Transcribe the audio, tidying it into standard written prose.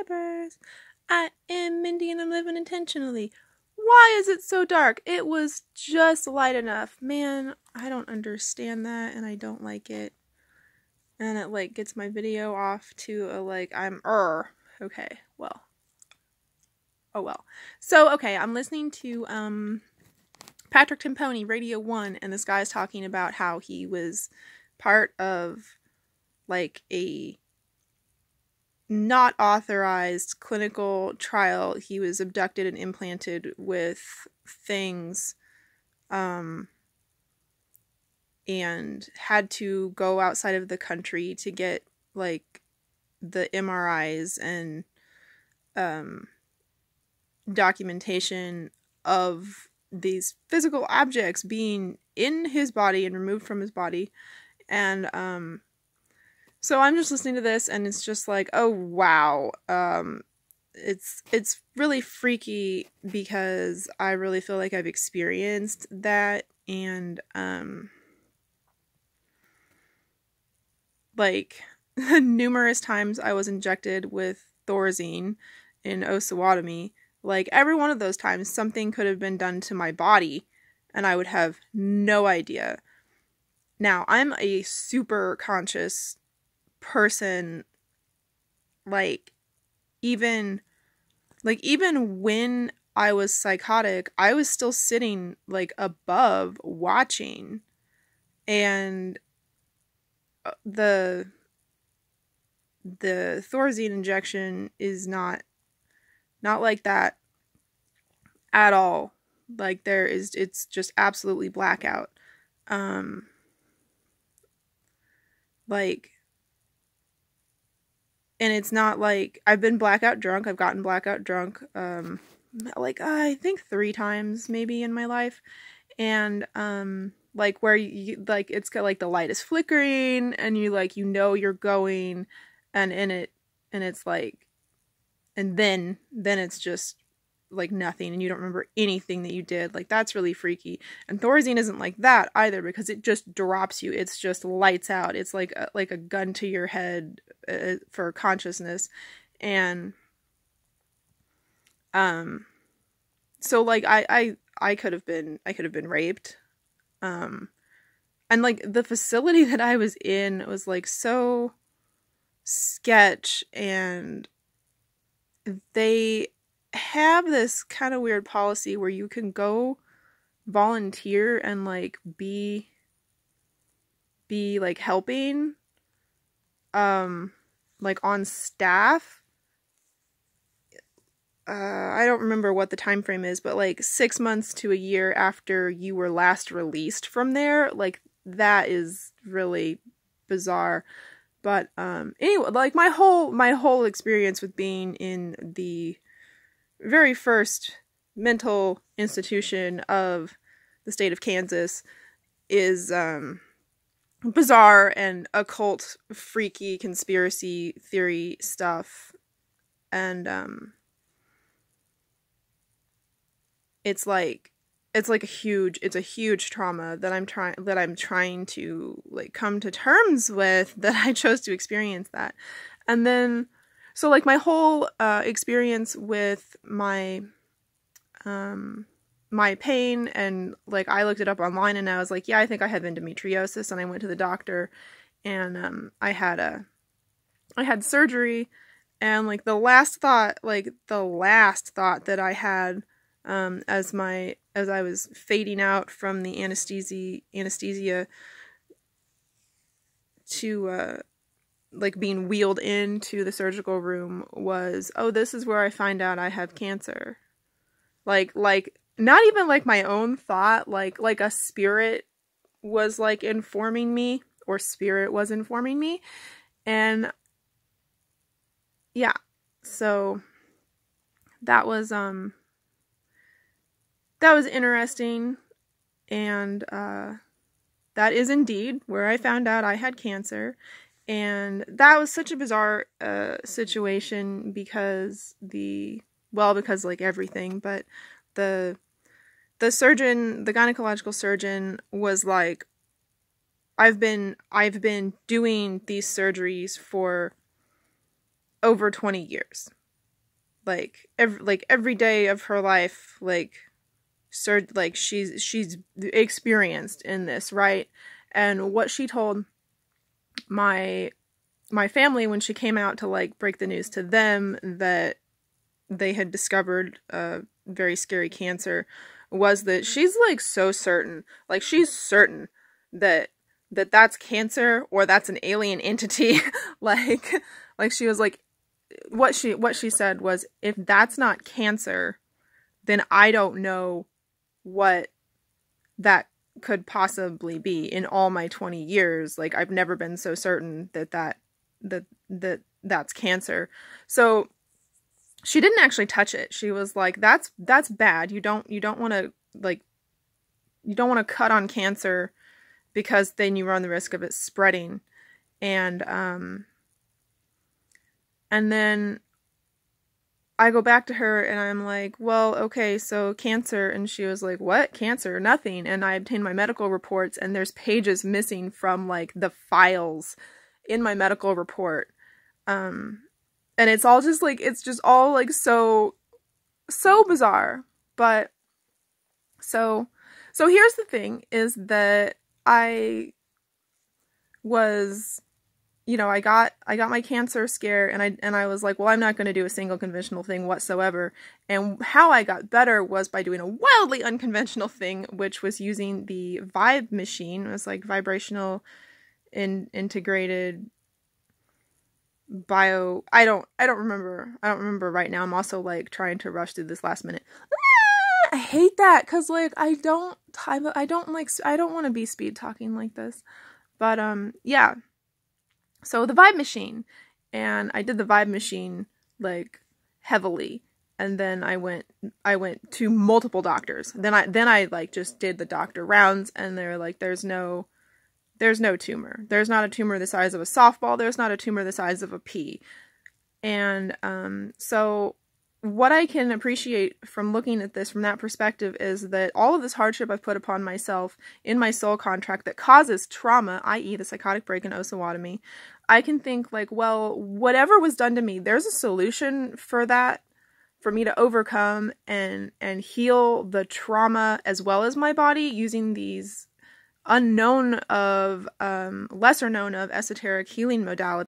subscribers. I am Mindy and I'm living intentionally. Why is it so dark? It was just light enough. Man, I don't understand that and I don't like it. And it like gets my video off to a like okay, well. Oh well. So okay, I'm listening to Patrick Timpone, Radio 1, and this guy's talking about how he was part of like a not authorized clinical trial. He was abducted and implanted with things and had to go outside of the country to get like the MRIs and documentation of these physical objects being in his body and removed from his body. And so I'm just listening to this and it's just like, oh wow. It's really freaky because I really feel like I've experienced that, and like numerous times I was injected with Thorazine in Osawatomie. Like every one of those times something could have been done to my body and I would have no idea. Now, I'm a super conscious person. Like even when I was psychotic, I was still sitting like above watching, and the Thorazine injection is not like that at all. Like it's just absolutely blackout. Like, and it's not like I've been blackout drunk. I've gotten blackout drunk, like I think 3 times maybe in my life, and like where you like it's got like the light is flickering and you like you're going, and it's like, and then it's just like nothing and you don't remember anything that you did. Like that's really freaky. And Thorazine isn't like that either because it just drops you. It's just lights out. It's like a gun to your head for consciousness. And so like I could have been raped. And like the facility that I was in was like so sketch, and they have this kind of weird policy where you can go volunteer and like be like helping like on staff. I don't remember what the time frame is, but like 6 months to a year after you were last released from there. Like that is really bizarre. But anyway, like my whole experience with being in the very first mental institution of the state of Kansas is bizarre and occult, freaky conspiracy theory stuff. And it's a huge trauma that I'm trying to like come to terms with, that I chose to experience that. And then so like my whole experience with my my pain, and like I looked it up online and I was like, yeah, I think I have endometriosis, and I went to the doctor and I had surgery, and like the last thought that I had as I was fading out from the anesthesia to like being wheeled into the surgical room was, oh, this is where I find out I have cancer. Like not even like my own thought, like a spirit was like informing me, or spirit was informing me. And yeah, so that was interesting, and that is indeed where I found out I had cancer. And that was such a bizarre situation because like everything, but the surgeon, the gynecological surgeon, was like, I've been doing these surgeries for over 20 years. every day of her life, like she's experienced in this, right? And what she told my family when she came out to like break the news to them that they had discovered a very scary cancer was that she's like so certain, like she's certain that that's cancer or that's an alien entity. like she was like, what she said was, if that's not cancer, then I don't know what that could possibly be. In all my 20 years, like I've never been so certain that's cancer. So she didn't actually touch it. She was like, that's bad. You don't want to cut on cancer because then you run the risk of it spreading. And then I go back to her and I'm like, well, okay, so cancer. And she was like, what? Cancer? Nothing. And I obtained my medical reports and there's pages missing from like the files in my medical report. And it's all just like, it's just all like so bizarre. But so here's the thing is that I was, I got my cancer scare and I was like, well, I'm not going to do a single conventional thing whatsoever. And how I got better was by doing a wildly unconventional thing, which was using the Vibe machine. It was like vibrational integrated bio. I don't remember right now. I'm also like trying to rush through this last minute. I hate that because like I don't want to be speed talking like this. But yeah. So the Vibe machine, and I did the Vibe machine like heavily, and then I went to multiple doctors. Then I like just did the doctor rounds, and they're like, there's no tumor. There's not a tumor the size of a softball. There's not a tumor the size of a pea. And so what I can appreciate from looking at this from that perspective is that all of this hardship I've put upon myself in my soul contract that causes trauma, i.e. the psychotic break and osawatomie, I can think like, well, whatever was done to me, there's a solution for that, for me to overcome and heal the trauma as well as my body using these lesser known of esoteric healing modalities